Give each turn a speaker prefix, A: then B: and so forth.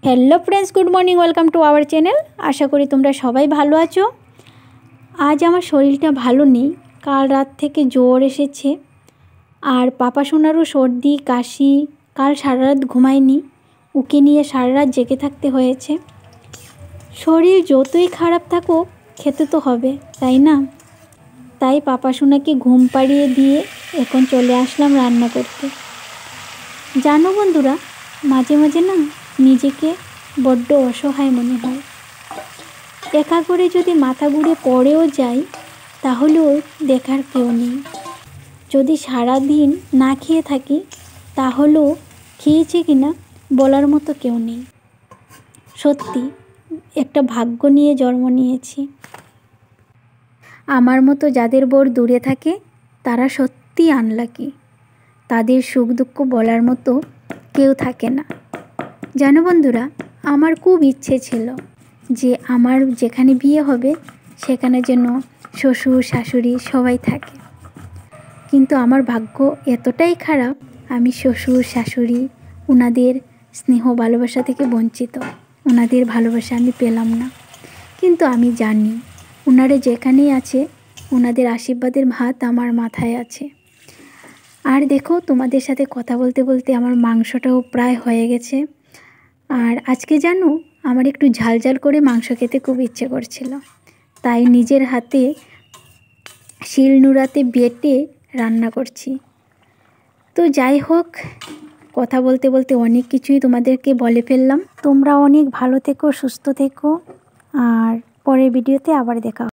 A: Hello friends, good morning, welcome to our channel. আশা করি তোমরা সবাই ভালো আছো। আজ আমার শরীরটা ভালো নেই, কাল রাত থেকে জ্বর এসেছে আর পাপা সোনারও সর্দি কাশি। কাল সারা রাত ঘুমায়নি, ওকে নিয়ে সারা রাত জেগে থাকতে হয়েছে। শরীর যতই খারাপ থাকুক খেতে তো হবে, তাই না? তাই পাপা সোনাকে ঘুম পাড়িয়ে দিয়ে এখন চলে আসলাম রান্না করতে। জানো বন্ধুরা, মাঝে মাঝে না নিজেকে বড্ড অসহায় মনে হয়। একা করে যদি মাথা ঘুরে পড়েও যাই তাহলেও দেখার কেউ নেই। যদি সারা দিন না খেয়ে থাকি তাহলেও খেয়েছে কিনা বলার মতো কেউ নেই। সত্যি একটা ভাগ্য নিয়ে জন্ম নিয়েছি। আমার মতো যাদের বর দূরে থাকে তারা সত্যি আনলাকি। তাদের সুখ দুঃখ বলার মতো কেউ থাকে না। জানো বন্ধুরা, আমার খুব ইচ্ছে ছিল যে আমার যেখানে বিয়ে হবে সেখানে যেন শ্বশুর শাশুড়ি সবাই থাকে, কিন্তু আমার ভাগ্য এতটাই খারাপ, আমি শ্বশুর শাশুড়ি ওনাদের স্নেহ ভালোবাসা থেকে বঞ্চিত। ওনাদের ভালোবাসা আমি পেলাম না, কিন্তু আমি জানি ওনারা যেখানেই আছে ওনাদের আশীর্বাদের ভাত আমার মাথায় আছে। আর দেখো, তোমাদের সাথে কথা বলতে বলতে আমার মাংসটাও প্রায় হয়ে গেছে। আর আজকে জানো, আমার একটু ঝাল ঝাল করে মাংস খেতে খুব ইচ্ছে করছিল, তাই নিজের হাতে শিলনোড়াতে বেটে রান্না করছি। তো যাই হোক, কথা বলতে বলতে অনেক কিছুই তোমাদেরকে বলে ফেললাম। তোমরা অনেক ভালো থেকো, সুস্থ থেকো, আর পরের ভিডিওতে আবার দেখা হবে।